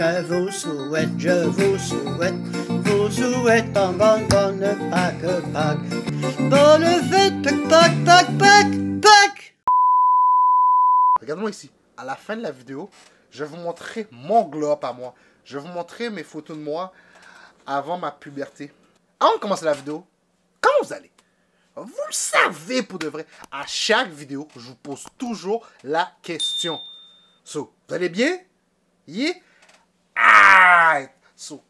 je vous souhaite en bonne Pâques. Bonne fête, Pâques. Regarde-moi ici. À la fin de la vidéo, je vais vous montrer mon glow up à moi. Je vais vous montrer mes photos de moi avant ma puberté. Avant de commencer la vidéo, comment vous allez? Vous le savez pour de vrai. À chaque vidéo, je vous pose toujours la question. So, vous allez bien? Yeah? So,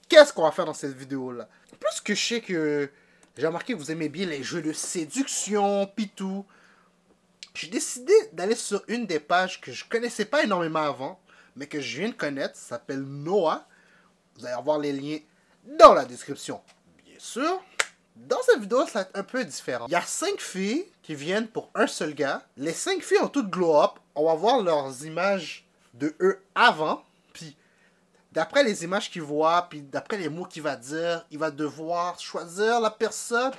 qu'est-ce qu'on va faire dans cette vidéo-là? Plus que je sais que j'ai remarqué que vous aimez bien les jeux de séduction, pis tout. J'ai décidé d'aller sur une des pages que je connaissais pas énormément avant, mais que je viens de connaître. Ça s'appelle Noah. Vous allez avoir les liens dans la description. Bien sûr, dans cette vidéo, ça va être un peu différent. Il y a 5 filles qui viennent pour un seul gars. Les 5 filles ont toutes glow up. On va voir leurs images de eux avant. Puis, d'après les images qu'il voit, puis d'après les mots qu'il va dire, il va devoir choisir la personne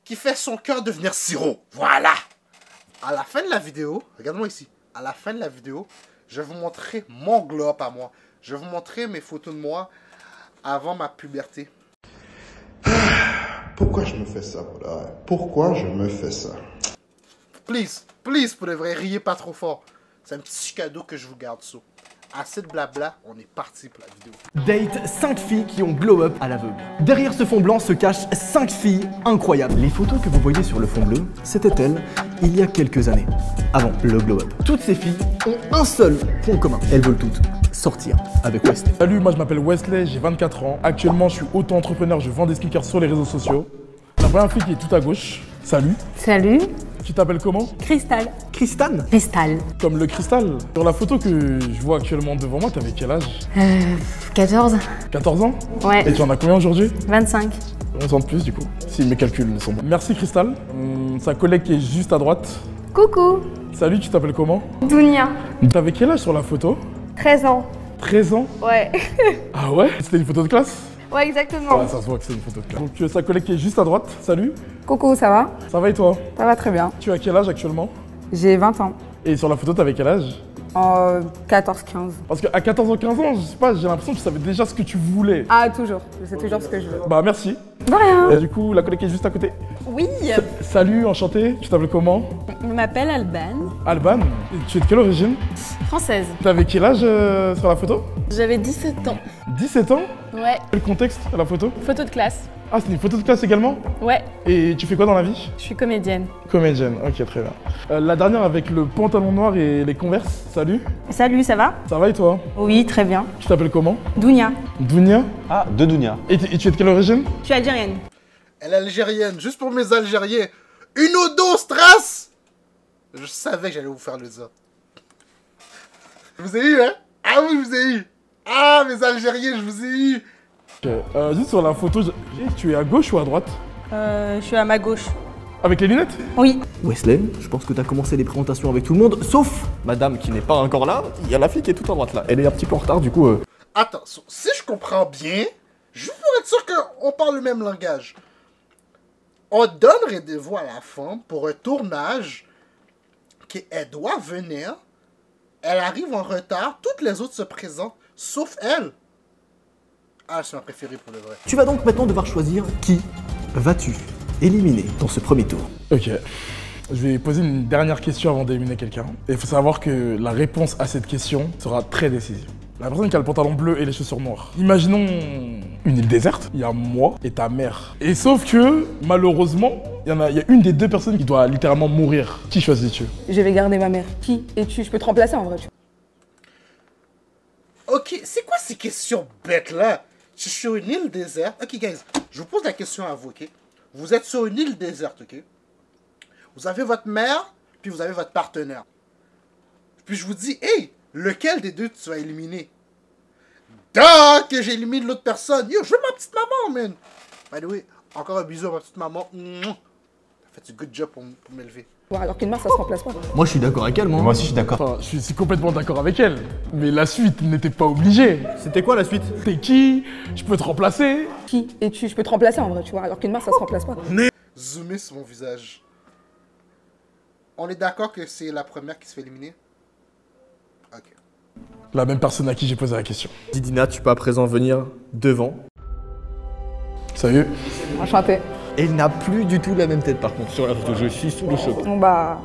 qui fait son cœur devenir sirop. Voilà! À la fin de la vidéo, regarde-moi ici. À la fin de la vidéo, je vais vous montrer mon glow up à moi. Je vais vous montrer mes photos de moi avant ma puberté. Pourquoi je me fais ça, voilà? Pourquoi je me fais ça? Please, please, pour de vrai, riez pas trop fort. C'est un petit cadeau que je vous garde ça. Assez de blabla, on est parti pour la vidéo. Date 5 filles qui ont glow up à l'aveugle. Derrière ce fond blanc se cachent 5 filles incroyables. Les photos que vous voyez sur le fond bleu, c'était elles il y a quelques années, avant le glow up. Toutes ces filles ont un seul point commun. Elles veulent toutes sortir avec Wesley. Salut, moi je m'appelle Wesley, j'ai 24 ans. Actuellement, je suis auto-entrepreneur, je vends des sneakers sur les réseaux sociaux. La première fille qui est tout à gauche, salut. Salut. Tu t'appelles comment? Cristal. Cristane. Cristal. Comme le cristal. Sur la photo que je vois actuellement devant moi, t'avais quel âge? 14. 14 ans? Ouais. Et tu en as combien aujourd'hui? 25. 11 ans de plus du coup, si mes calculs sont bons. Merci Cristal. Sa collègue qui est juste à droite. Coucou. Salut, tu t'appelles comment? Dounia. T'avais quel âge sur la photo? 13 ans. 13 ans? Ouais. Ah ouais? C'était une photo de classe? Ouais, exactement. Ouais, ça se voit que c'est une photo de classe. Donc sa collègue qui est juste à droite, salut. Coucou, ça va? Ça va et toi? Ça va très bien. Tu as quel âge actuellement? J'ai 20 ans. Et sur la photo, t'avais quel âge? En 14-15. Parce qu'à 14 ans, 15 ans, je sais pas, j'ai l'impression que tu savais déjà ce que tu voulais. Ah, toujours. Je sais toujours ce que je veux. Bah merci. De rien. Et du coup, la collègue qui est juste à côté. Oui, Salut, enchanté. Tu t'appelles comment? je m'appelle Alban. Alban. Et tu es de quelle origine? Française. T'avais quel âge sur la photo? J'avais 17 ans. 17 ans? Ouais. Quel contexte à la photo? Photo de classe. Ah, c'est une photo de classe également? Ouais. Et tu fais quoi dans la vie? Je suis comédienne. Comédienne, ok, très bien. La dernière avec le pantalon noir et les Converse, salut. Salut, ça va? Ça va et toi? Oui, très bien. Tu t'appelles comment? Dounia. Dounia? Ah, de Dounia. Et tu es de quelle origine? Je suis algérienne. Elle est algérienne, juste pour mes Algériens. Une odo strass! Je savais que j'allais vous faire le ça. Je vous ai eu, hein? Ah oui, je vous ai eu. Ah, mes Algériens, je vous ai eu. Ok. Juste sur la photo, tu es à gauche ou à droite? Je suis à ma gauche. Avec les lunettes? Oui. Wesley, je pense que t'as commencé les présentations avec tout le monde, sauf madame qui n'est pas encore là. Il y a la fille qui est tout à droite là. Elle est un petit peu en retard du coup. Attends, si je comprends bien, juste pour être sûr qu'on parle le même langage, on donne rendez-vous à la femme pour un tournage qu'elle doit venir, elle arrive en retard, toutes les autres se présentent, sauf elle. Ah, c'est ma préférée pour le vrai. Tu vas donc maintenant devoir choisir qui vas-tu éliminer dans ce premier tour. Ok. Je vais poser une dernière question avant d'éliminer quelqu'un. Et il faut savoir que la réponse à cette question sera très décisive. La personne qui a le pantalon bleu et les chaussures noires. Imaginons une île déserte, il y a moi et ta mère. Et sauf que, malheureusement, il y a une des deux personnes qui doit littéralement mourir. Qui choisis-tu? Je vais garder ma mère. Qui es-tu? Je peux te remplacer en vrai. Ok, c'est quoi ces questions bêtes là? Je suis sur une île déserte. Ok, guys, je vous pose la question à vous, ok? Vous êtes sur une île déserte, ok? Vous avez votre mère, puis vous avez votre partenaire. Puis je vous dis, hey, lequel des deux tu vas éliminer? Que j'élimine l'autre personne. Yo, je veux ma petite maman, man. By the way, encore un bisou à ma petite maman. T'as fait du good job pour m'élever. Ouais, alors qu'une mère, ça se remplace pas. Moi je suis d'accord avec elle, moi. Moi aussi, je suis d'accord. Enfin, je suis complètement d'accord avec elle. Mais la suite n'était pas obligée. C'était quoi la suite? T'es qui? Je peux te remplacer? Qui es-tu? Je peux te remplacer en vrai, tu vois. Alors qu'une mère, ça se remplace pas. Zoomer sur mon visage. On est d'accord que c'est la première qui se fait éliminer? Ok. La même personne à qui j'ai posé la question. Didina, tu peux à présent venir devant. Salut. Enchantée. Elle n'a plus du tout la même tête par contre sur la photo, je suis sous le choc. Bon bah,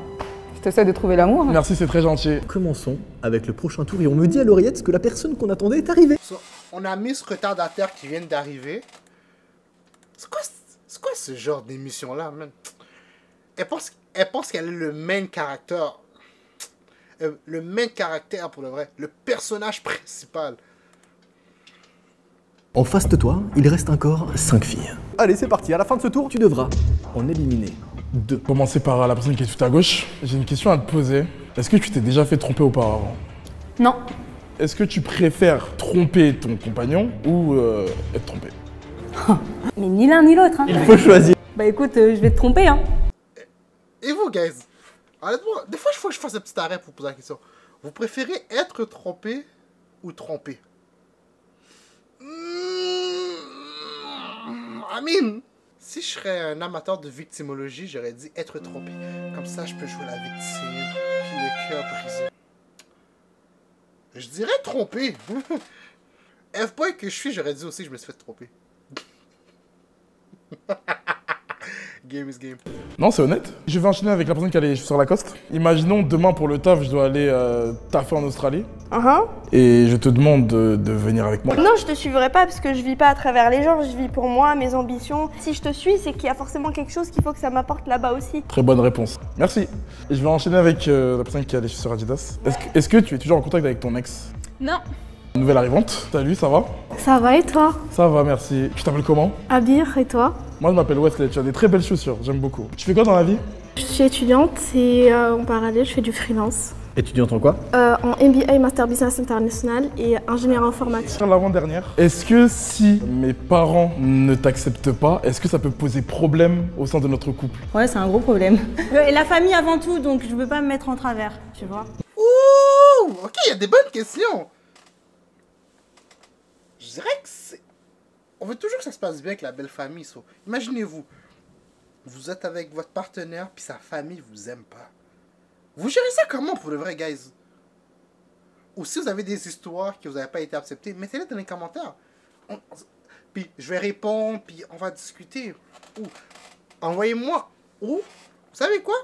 je t'essaie de trouver l'amour. Hein. Merci, c'est très gentil. Commençons avec le prochain tour et on me dit à l'oreillette que la personne qu'on attendait est arrivée. So, on a mis ce retardataire qui vient d'arriver. C'est quoi ce genre d'émission-là, man? Elle pense qu'elle est le main caractère. Le main caractère pour le vrai. Le personnage principal. En face de toi, il reste encore 5 filles. Allez, c'est parti, à la fin de ce tour, tu devras en éliminer 2. Commencer par la personne qui est tout à gauche. J'ai une question à te poser. Est-ce que tu t'es déjà fait tromper auparavant? Non. Est-ce que tu préfères tromper ton compagnon ou être trompé? Mais ni l'un ni l'autre. Hein. Il faut choisir. Bah écoute, je vais te tromper. Hein. Et vous, guys? Honnêtement, des fois, il faut que je fasse un petit arrêt pour poser la question. Vous préférez être trompé ou tromper? I mean, si je serais un amateur de victimologie, j'aurais dit être trompé. Comme ça, je peux jouer la victime, puis le cœur brisé. Je dirais tromper. F-boy que je suis, j'aurais dit aussi que je me suis fait tromper. Game is game. Non, c'est honnête. Je vais enchaîner avec la personne qui a les chaussures Lacoste. Imaginons demain pour le taf, je dois aller taffer en Australie. Et je te demande de venir avec moi. Non, je te suivrai pas parce que je vis pas à travers les gens, je vis pour moi, mes ambitions. Si je te suis, c'est qu'il y a forcément quelque chose qu'il faut que ça m'apporte là-bas aussi. Très bonne réponse. Merci. Et je vais enchaîner avec la personne qui a les chaussures Adidas. Est-ce que tu es toujours en contact avec ton ex? Non. Nouvelle arrivante. Salut, ça va? Ça va et toi? Ça va, merci. Tu t'appelles comment? Abir, et toi? Moi, je m'appelle Wesley. Tu as des très belles chaussures, j'aime beaucoup. Tu fais quoi dans la vie? Je suis étudiante et en parallèle, je fais du freelance. Étudiante en quoi? En MBA, Master Business International et ingénieur informatique. L'avant-dernière. Est-ce que si mes parents ne t'acceptent pas, est-ce que ça peut poser problème au sein de notre couple? Ouais, c'est un gros problème. Et la famille avant tout, donc je veux pas me mettre en travers, tu vois. Ouh! Ok, il y a des bonnes questions. Je dirais que c'est... On veut toujours que ça se passe bien avec la belle famille. So. Imaginez-vous, vous êtes avec votre partenaire, puis sa famille vous aime pas. Vous gérez ça comment pour le vrai, guys? Ou si vous avez des histoires qui vous n'avez pas été acceptées, mettez-les dans les commentaires. Puis je vais répondre, puis on va discuter. Ou envoyez-moi... Ou, vous savez quoi?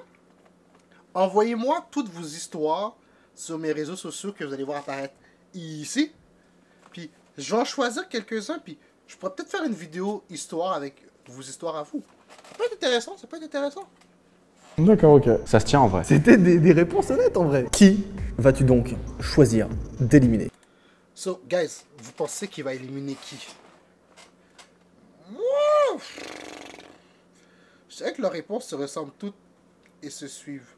Envoyez-moi toutes vos histoires sur mes réseaux sociaux que vous allez voir apparaître ici. Puis je vais en choisir quelques-uns, puis je pourrais peut-être faire une vidéo histoire avec vos histoires à vous. Ça peut être intéressant, ça peut être intéressant. D'accord, ok. Ça se tient en vrai. C'était des réponses honnêtes en vrai. Qui vas-tu donc choisir d'éliminer? So, guys, vous pensez qu'il va éliminer qui? Moi, je dirais que leurs réponses se ressemblent toutes et se suivent.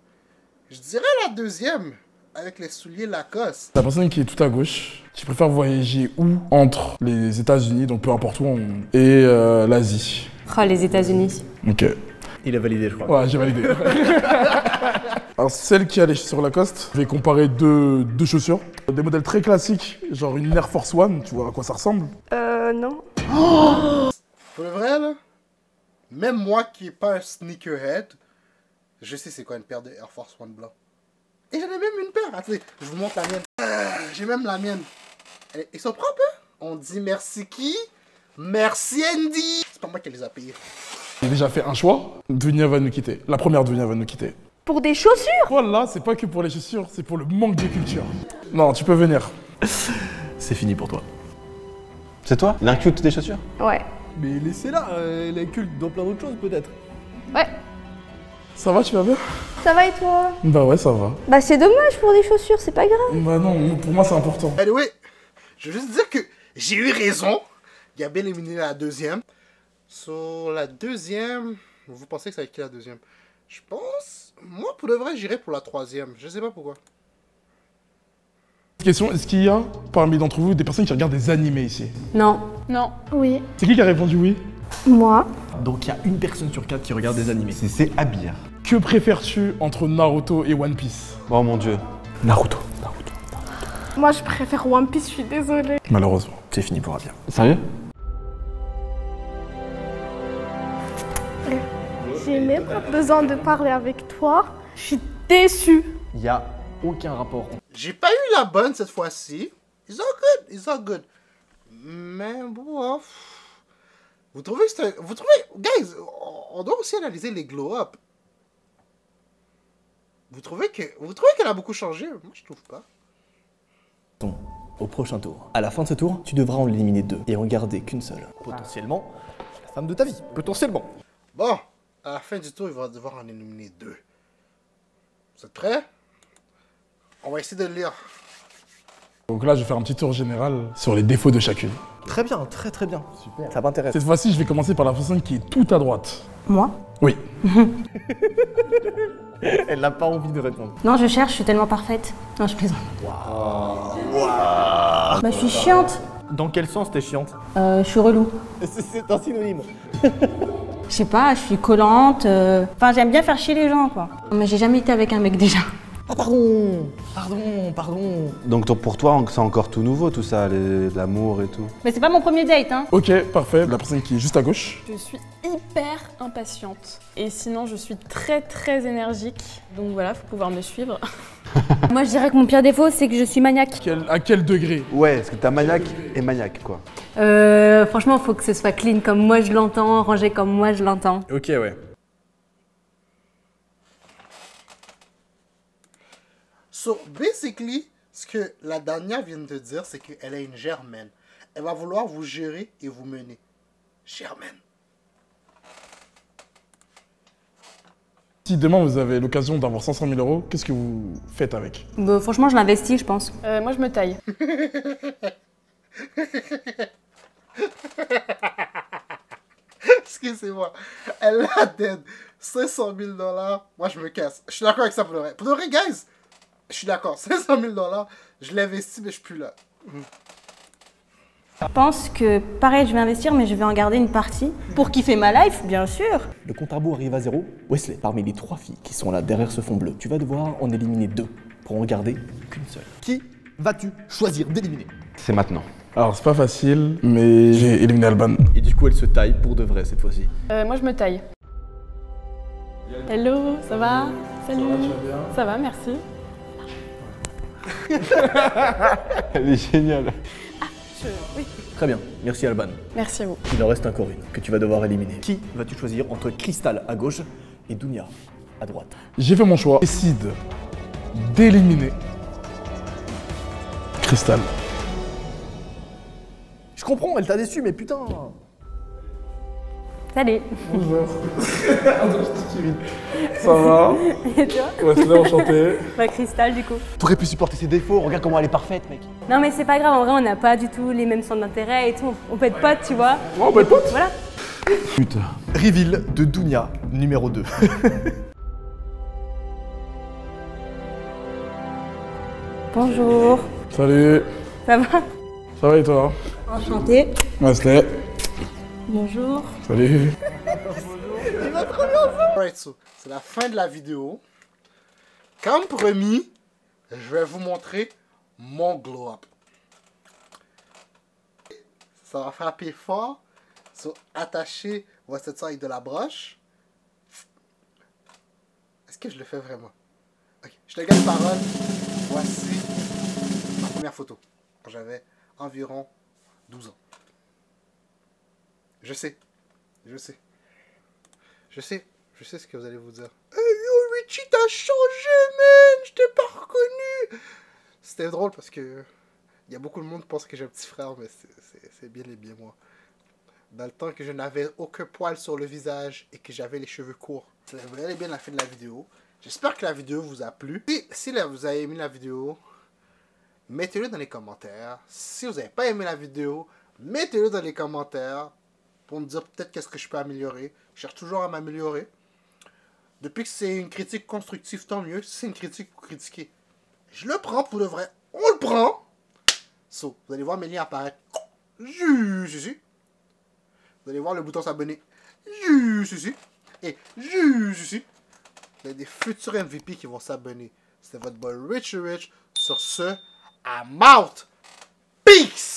Je dirais la deuxième, avec les souliers Lacoste. La personne qui est tout à gauche, qui préfère voyager où? Entre les États-Unis, donc peu importe où, et l'Asie. Oh, les États-Unis. Ok. Il a validé, je crois. Ouais, j'ai validé. Alors, celle qui a les chaussures Lacoste, je vais comparer deux chaussures. Des modèles très classiques, genre une Air Force One, tu vois à quoi ça ressemble? Non. Pour le vrai, là, même moi qui n'ai pas un sneakerhead, je sais c'est quoi une paire de Air Force One blanc. Et j'en ai même une paire. Attendez, je vous montre la mienne. J'ai même la mienne. Ils sont propres, hein? On dit merci qui? Merci Andy. C'est pas moi qui les a payés. J'ai déjà fait un choix. Dunia va nous quitter. La première Dunia va nous quitter. Pour des chaussures? Voilà, c'est pas que pour les chaussures, c'est pour le manque de culture. Non, tu peux venir. C'est fini pour toi. C'est toi? Il inclut toutes tes chaussures? Ouais. Mais laissez-la, elle est culte dans plein d'autres choses peut-être. Ouais. Ça va, tu vas bien? Ça va et toi? Bah ouais, ça va. Bah c'est dommage pour des chaussures, c'est pas grave. Bah non, pour moi c'est important. Anyway, je veux juste dire que j'ai eu raison. Il a bien éliminé la deuxième. Sur la deuxième, vous pensez que ça va être qui la deuxième? Je pense, moi pour le vrai, j'irais pour la troisième. Je sais pas pourquoi. Question, est-ce qu'il y a parmi d'entre vous des personnes qui regardent des animés ici? Non. Non. Oui. C'est qui a répondu oui? Moi. Donc il y a une personne sur 4 qui regarde des animés. C'est Abir. Que préfères-tu entre Naruto et One Piece? Oh mon dieu. Naruto. Moi, je préfère One Piece, je suis désolée. Malheureusement. C'est fini pour Abir. Sérieux? J'ai même pas besoin de parler avec toi. Je suis déçue. Il y a aucun rapport. J'ai pas eu la bonne cette fois-ci. It's all good, it's all good. Mais bon, vous trouvez que c'est... Vous trouvez... Guys, on doit aussi analyser les glow-up. Vous trouvez qu'elle a beaucoup changé? Moi, je trouve pas. Au prochain tour. À la fin de ce tour, tu devras en éliminer 2 et en garder qu'une seule. Potentiellement, la femme de ta vie. Potentiellement. Bon, à la fin du tour, il va devoir en éliminer 2. Vous êtes prêts? On va essayer de le lire. Donc là, je vais faire un petit tour général sur les défauts de chacune. Très bien, très bien. Super. Ça m'intéresse. Cette fois-ci, je vais commencer par la personne qui est tout à droite. Moi? Oui. Elle n'a pas envie de répondre. Non, je cherche, je suis tellement parfaite. Non, je plaisante. Bah, je suis chiante. Dans quel sens t'es chiante? Je suis relou. C'est un synonyme. Je sais pas, je suis collante. Enfin, j'aime bien faire chier les gens, quoi. Mais j'ai jamais été avec un mec déjà. Ah, pardon. Donc pour toi, c'est encore tout nouveau tout ça, l'amour et tout. Mais c'est pas mon premier date, hein. Ok, parfait. La personne qui est juste à gauche. Je suis hyper impatiente. Et sinon, je suis très énergique. Donc voilà, faut pouvoir me suivre. Moi, je dirais que mon pire défaut, c'est que je suis maniaque. À quel degré? Ouais, est-ce que t'as maniaque et maniaque quoi? Franchement, faut que ce soit clean comme moi je l'entends, rangé comme moi je l'entends. Ok, ouais. So, basically, ce que la dernière vient de dire, c'est qu'elle est une Germaine. Elle va vouloir vous gérer et vous mener. Germaine. Si demain vous avez l'occasion d'avoir 500 000 euros, qu'est-ce que vous faites avec? Bah, franchement, je l'investis, je pense. Moi, je me taille. Excusez-moi. Elle a dead 500 000 $. Moi, je me casse. Je suis d'accord avec ça pour le vrai. Pour le vrai, guys, je suis d'accord. 500 000 $, je l'investis, mais je suis plus là. Je pense que, pareil, je vais investir, mais je vais en garder une partie pour kiffer ma life, bien sûr. Le compte à rebours arrive à 0. Wesley, parmi les 3 filles qui sont là derrière ce fond bleu, tu vas devoir en éliminer 2 pour en garder qu'une seule. Qui vas-tu choisir d'éliminer? C'est maintenant. Alors, c'est pas facile, mais j'ai éliminé Alban. Et du coup, elle se taille pour de vrai cette fois-ci. Moi, je me taille. Hello, ça va? Salut. Ça va, tu vas bien? Ça va, merci. Elle est géniale. Oui. Très bien, merci Alban. Merci à vous. Il en reste encore une que tu vas devoir éliminer. Qui vas-tu choisir entre Crystal à gauche et Dounia à droite? J'ai fait mon choix. Décide d'éliminer Crystal. Je comprends, elle t'a déçu, mais putain. Salut. Bonjour. Ça va? Et toi? Wesley, enchanté. Bah, Crystal, du coup. T'aurais pu supporter ses défauts, regarde comment elle est parfaite, mec. Non, mais c'est pas grave, en vrai, on n'a pas du tout les mêmes centres d'intérêt et tout. On peut être potes, tu vois. Ouais, on peut être potes. Voilà. Putain. Reveal de Dounia, numéro 2. Bonjour. Salut. Ça va? Ça va et toi? Enchantée. Wesley. Bonjour. Salut. Il va trop bien ça. Alright, so, c'est la fin de la vidéo. Comme promis, je vais vous montrer mon glow-up. Ça va frapper fort. So, attachez votre tête avec de la broche. Est-ce que je le fais vraiment? Ok, je te garde parole. Voici ma première photo. Quand j'avais environ 12 ans. Je sais ce que vous allez vous dire. Hey yo, Richie, t'as changé, man! Je t'ai pas reconnu! C'était drôle parce que il y a beaucoup de monde qui pense que j'ai un petit frère, mais c'est bien et bien moi. Dans le temps que je n'avais aucun poil sur le visage et que j'avais les cheveux courts. C'est vraiment bien la fin de la vidéo. J'espère que la vidéo vous a plu. Et si vous avez aimé la vidéo, mettez-le dans les commentaires. Si vous n'avez pas aimé la vidéo, mettez-le dans les commentaires pour me dire peut-être qu'est-ce que je peux améliorer. Je cherche toujours à m'améliorer. Depuis que c'est une critique constructive, tant mieux. Si c'est une critique pour critiquer, je le prends pour le vrai. On le prend. So, vous allez voir mes liens apparaître. Ici. Vous allez voir le bouton s'abonner. Ici. Et ici. Vous avez des futurs MVP qui vont s'abonner. C'était votre boy Rich. Sur ce, I'm out. Peace.